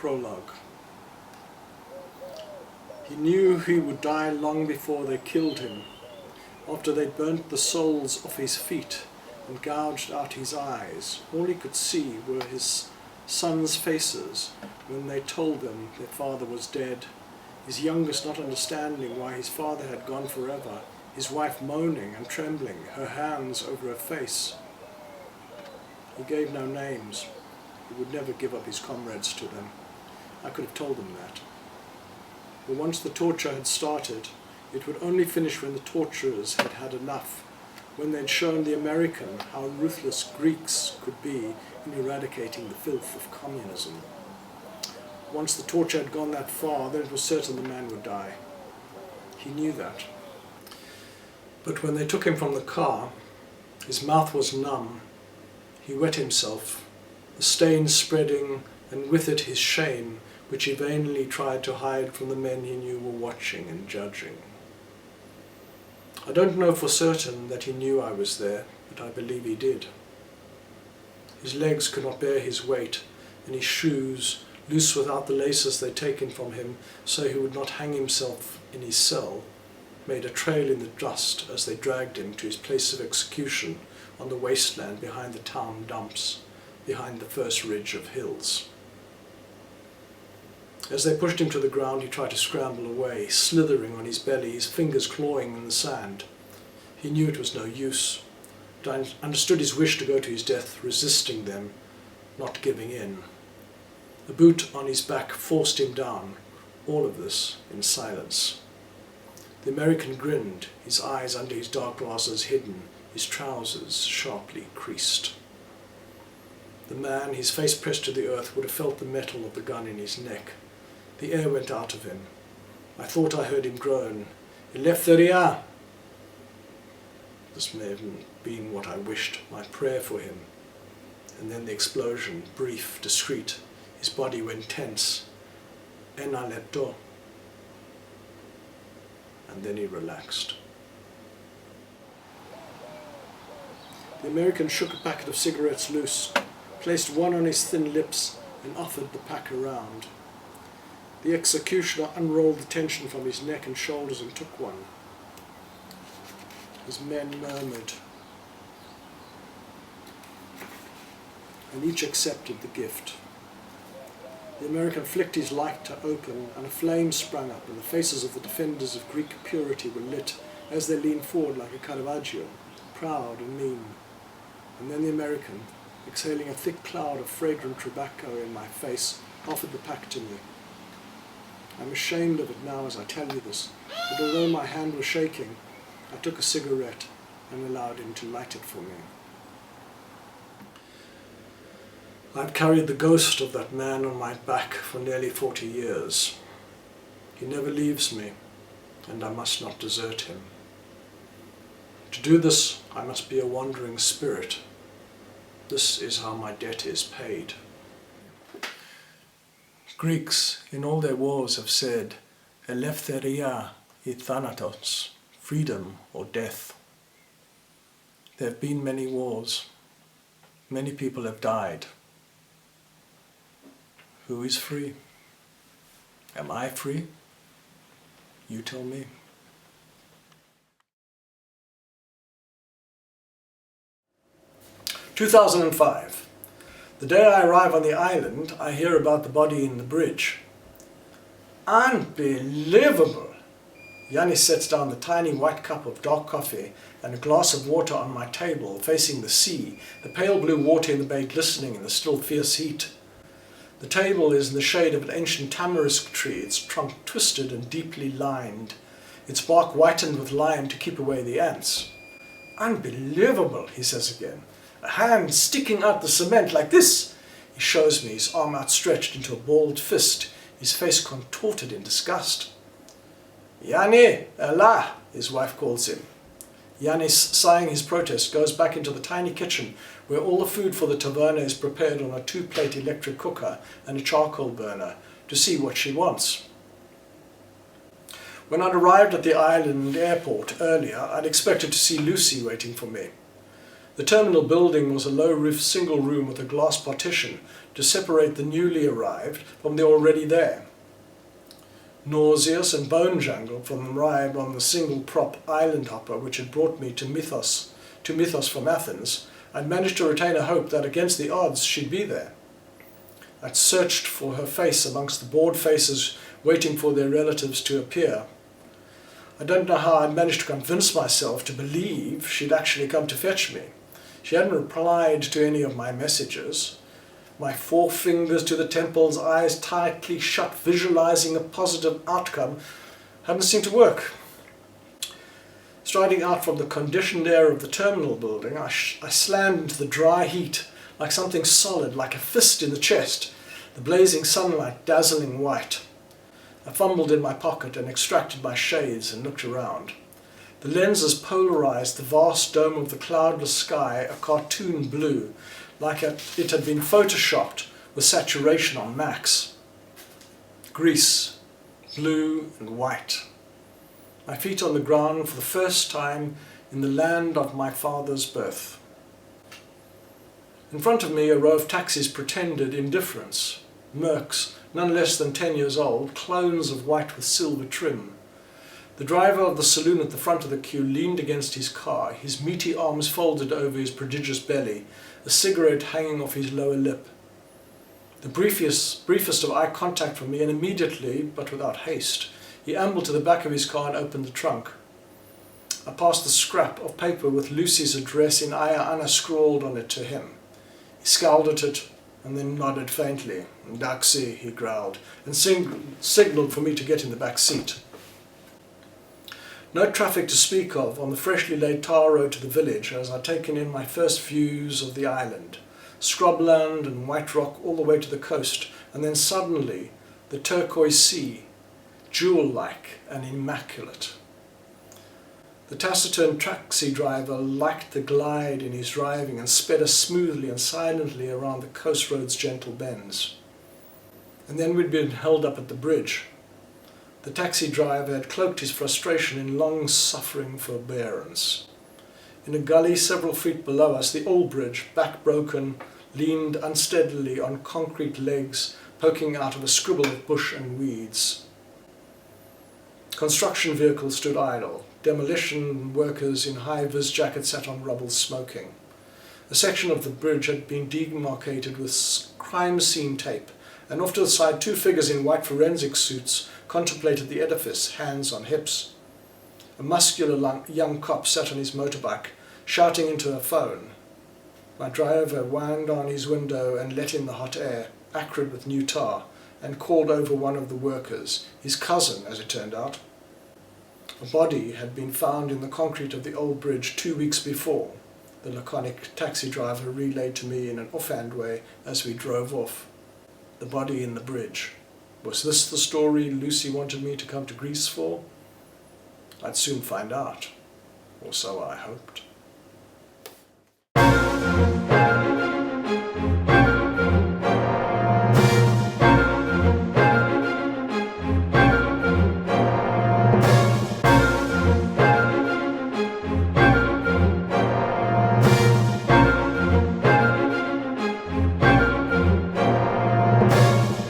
Prologue. He knew he would die long before they killed him, after they'd burnt the soles off his feet and gouged out his eyes. All he could see were his sons' faces when they told them their father was dead, his youngest not understanding why his father had gone forever, his wife moaning and trembling, her hands over her face. He gave no names. He would never give up his comrades to them. I could have told them that. But once the torture had started, it would only finish when the torturers had had enough, when they'd shown the American how ruthless Greeks could be in eradicating the filth of communism. Once the torture had gone that far, then it was certain the man would die. He knew that. But when they took him from the car, his mouth was numb. He wet himself, the stain spreading, and with it his shame, which he vainly tried to hide from the men he knew were watching and judging. I don't know for certain that he knew I was there, but I believe he did. His legs could not bear his weight, and his shoes, loose without the laces they'd taken from him so he would not hang himself in his cell, made a trail in the dust as they dragged him to his place of execution on the wasteland behind the town dumps, behind the first ridge of hills. As they pushed him to the ground, he tried to scramble away, slithering on his belly, his fingers clawing in the sand. He knew it was no use, but I understood his wish to go to his death, resisting them, not giving in. The boot on his back forced him down, all of this in silence. The American grinned, his eyes under his dark glasses hidden, his trousers sharply creased. The man, his face pressed to the earth, would have felt the metal of the gun in his neck. The air went out of him. I thought I heard him groan, "Eleftheria!" This may have been what I wished, my prayer for him. And then the explosion, brief, discreet. His body went tense. "Ena lepto." And then he relaxed. The American shook a packet of cigarettes loose, placed one on his thin lips, and offered the pack around. The executioner unrolled the tension from his neck and shoulders and took one. His men murmured, and each accepted the gift. The American flicked his lighter open, and a flame sprang up, and the faces of the defenders of Greek purity were lit as they leaned forward like a Caravaggio, proud and mean. And then the American, exhaling a thick cloud of fragrant tobacco in my face, offered the pack to me. I'm ashamed of it now as I tell you this, but although my hand was shaking, I took a cigarette and allowed him to light it for me. I've carried the ghost of that man on my back for nearly 40 years. He never leaves me, and I must not desert him. To do this, I must be a wandering spirit. This is how my debt is paid. Greeks in all their wars have said, "Eleftheria I thanatos," freedom or death. There have been many wars. Many people have died. Who is free? Am I free? You tell me. "2005. The day I arrive on the island, I hear about the body in the bridge. Unbelievable! Yannis sets down the tiny white cup of dark coffee and a glass of water on my table, facing the sea, the pale blue water in the bay glistening in the still fierce heat. The table is in the shade of an ancient tamarisk tree, its trunk twisted and deeply lined, its bark whitened with lime to keep away the ants. Unbelievable, he says again. A hand sticking out the cement like this. He shows me, his arm outstretched into a balled fist, his face contorted in disgust. Yanni, Allah, his wife calls him. Yannis, sighing his protest, goes back into the tiny kitchen where all the food for the taverna is prepared on a 2-plate electric cooker and a charcoal burner to see what she wants. When I'd arrived at the island airport earlier, I'd expected to see Lucy waiting for me. The The terminal building was a low-roof single room with a glass partition to separate the newly arrived from the already there. Nauseous and bone-jangled from the ride on the single-prop island hopper which had brought me to Mythos from Athens, I'd managed to retain a hope that against the odds she'd be there. I'd searched for her face amongst the bored faces waiting for their relatives to appear. I don't know how I'd managed to convince myself to believe she'd actually come to fetch me. She hadn't replied to any of my messages. My forefingers to the temples, eyes tightly shut, visualizing a positive outcome, hadn't seemed to work. Striding out from the conditioned air of the terminal building, I slammed into the dry heat like something solid, like a fist in the chest, the blazing sunlight dazzling white. I fumbled in my pocket and extracted my shades and looked around. The lenses polarized the vast dome of the cloudless sky a cartoon blue, like it had been photoshopped with saturation on max. Greece, blue and white. My feet on the ground for the first time in the land of my father's birth. In front of me a row of taxis pretended indifference. Mercs, none less than 10 years old, clones of white with silver trim. The driver of the saloon at the front of the queue leaned against his car, his meaty arms folded over his prodigious belly, a cigarette hanging off his lower lip. The briefest of eye contact from me, and immediately, but without haste, he ambled to the back of his car and opened the trunk. I passed the scrap of paper with Lucy's address in Aya Anna scrawled on it to him. He scowled at it and then nodded faintly. "Daxi," he growled, and signalled for me to get in the back seat. No traffic to speak of on the freshly laid tar road to the village as I'd taken in my first views of the island. Scrubland and white rock all the way to the coast, and then suddenly the turquoise sea, jewel-like and immaculate. The taciturn taxi driver liked the glide in his driving and sped us smoothly and silently around the coast road's gentle bends. And then we'd been held up at the bridge. The taxi driver had cloaked his frustration in long-suffering forbearance. In a gully several feet below us, the old bridge, back broken, leaned unsteadily on concrete legs poking out of a scribble of bush and weeds. Construction vehicles stood idle. Demolition workers in high-vis jackets sat on rubble smoking. A section of the bridge had been demarcated with crime scene tape, and off to the side 2 figures in white forensic suits contemplated the edifice, hands on hips. A muscular young cop sat on his motorbike, shouting into a phone. My driver wound on his window and let in the hot air, acrid with new tar, and called over one of the workers, his cousin as it turned out. A body had been found in the concrete of the old bridge 2 weeks before, the laconic taxi driver relayed to me in an offhand way as we drove off. The body in the bridge. Was this the story Lucy wanted me to come to Greece for? I'd soon find out, or so I hoped.